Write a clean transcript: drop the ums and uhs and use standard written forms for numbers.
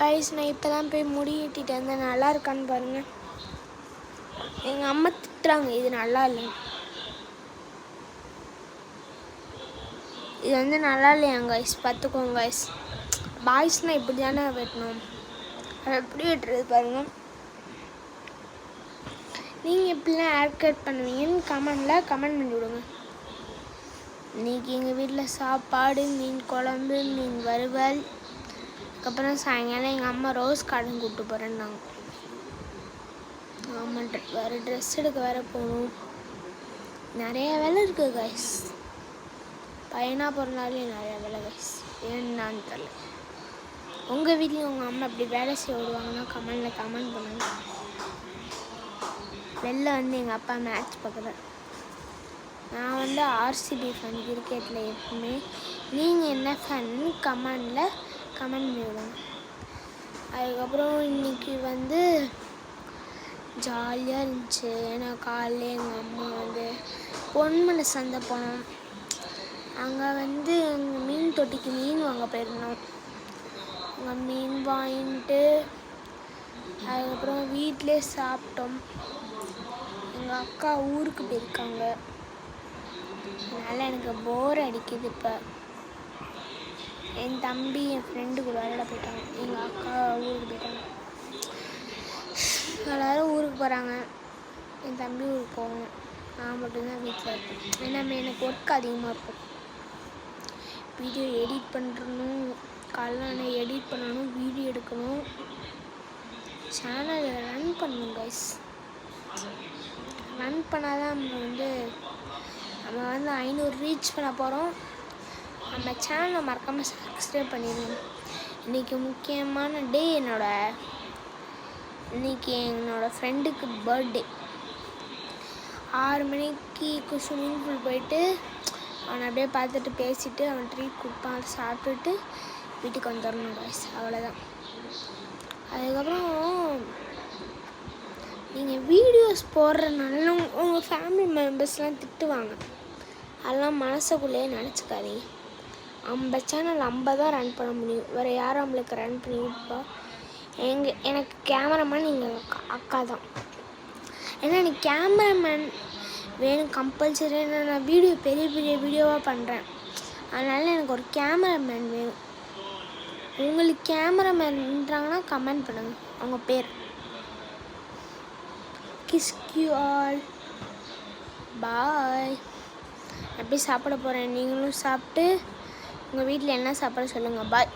Guys நான் இப்போ தான் போய் முடி வெட்டிட்டு வந்தேன். நல்லா இருக்கான்னு பாருங்கள். எங்கள் அம்மா திட்டுறாங்க இது நல்லா இல்லை, இது வந்து நல்லா இல்லையாங்க கைஸ், பார்த்துக்கோங்க கைஸ். பாய்ஸ்னால் இப்படி தானே வெட்டணும், அதை எப்படி வெட்டுறது பாருங்கள். நீங்கள் எப்படிலாம் ஹேர் கட் பண்ணுவீங்கன்னு கமெண்ட் பண்ணி விடுங்க. இன்றைக்கி எங்கள் வீட்டில் சாப்பாடு, மீன் குழம்பு, மீன் வறுவல். அதுக்கப்புறம் சாயங்காலம் எங்கள் அம்மா ரோஸ் கார்டன் கூப்பிட்டு போகிறேன்னாங்க. ஆமாம், வேறு ட்ரெஸ் எடுக்க வேறு போகணும். நிறைய வேலை இருக்குது கைஸ். பையனாக பிறந்தாலே நிறையா வேலை கைஸ், ஏன்னான்னு தெரியல. உங்கள் வீட்லேயும் உங்கள் அம்மா அப்படி வேலை செய்ய விடுவாங்கன்னா கமெண்ட் பண்ணுங்க. வெளில வந்து எங்கள் அப்பா மேட்ச் பார்க்குறேன். நான் வந்து ஆர்சிபி ஃபேன் கிரிக்கெட்டில் எப்பவுமே. நீங்கள் என்ன ஃபேன்னு கமெண்ட் பண்ணிவிடுங்க. அதுக்கப்புறம் இன்றைக்கி வந்து ஜாலியாக இருந்துச்சு. ஏன்னா காலையில் எங்கள் அம்மா வந்து பொன்மலை சந்தை போனோம். அங்கே வந்து எங்கள் மீன் தொட்டிக்கு மீன் வாங்க போயிருந்தோம். அங்கே மீன் வாங்கிட்டு அதுக்கப்புறம் வீட்டிலே சாப்பிட்டோம். எங்கள் அக்கா ஊருக்கு போயிருக்காங்க, அதனால் எனக்கு போர் அடிக்குது. இப்போ என் தம்பி என் ஃப்ரெண்டு கூட விளையாட போயிட்டாங்க. எங்கள் அக்கா ஊருக்கு போயிட்டாங்க. எல்லோரும் ஊருக்கு போகிறாங்க. என் தம்பி ஊருக்கு போவாங்க. நான் மட்டும்தான் வீட்டில் இருப்பேன். ஏன்னா எனக்கு ஒர்க் அதிகமாக இருக்கும். வீடியோ எடிட் பண்ணணும், காலைல எடிட் பண்ணணும், வீடியோ எடுக்கணும், சேனலை ரன் பண்ணணும் கைஸ். ரன் பண்ணால் தான் நம்ம வந்து 500 ரீச் பண்ண போகிறோம். நம்ம சேனலை மறக்காமல் சப்ஸ்கிரைப் பண்ணிடுங்க. இன்றைக்கி முக்கியமான டே. இன்றைக்கி என்னோடய ஃப்ரெண்டுக்கு பர்த்டே. 6 மணிக்கு ஸ்விம்மிங் பூல் போயிட்டு அவனை அப்படியே பார்த்துட்டு பேசிவிட்டு அவன் ட்ரீட் கொடுப்பான், அதை சாப்பிட்டுட்டு வீட்டுக்கு வந்துடணும் கைஸ். அவ்வளோதான். அதுக்கப்புறம் நீங்கள் வீடியோஸ் போடுறதுனால உங்கள் ஃபேமிலி மெம்பர்ஸ்லாம் திட்டுவாங்க. அதெல்லாம் மனசுக்குள்ளேயே நினச்சிக்காதீங்க. 50 சேனல் 50 தான் ரன் பண்ண முடியும். வேறு யாரும் நம்மளுக்கு ரன் பண்ணி விட்பா? எனக்கு கேமராமேன் நீங்கள் அக்கா தான். ஏன்னா எனக்கு கேமராமேன் வேணும் கம்பல்சரி. நான் வீடியோ பெரிய வீடியோவாக பண்ணுறேன், அதனால் எனக்கு ஒரு கேமராமேன் வேணும். உங்களுக்கு கேமராமேன்றாங்கன்னா கமெண்ட் பண்ணுங்கள் அவங்க பேர். கிஸ் யூ ஆல், பாய். எப்படி சாப்பிட போகிறேன், நீங்களும் சாப்பிட்டு உங்கள் வீட்டில் என்ன சாப்பாடு சொல்லுங்கள். பாய்.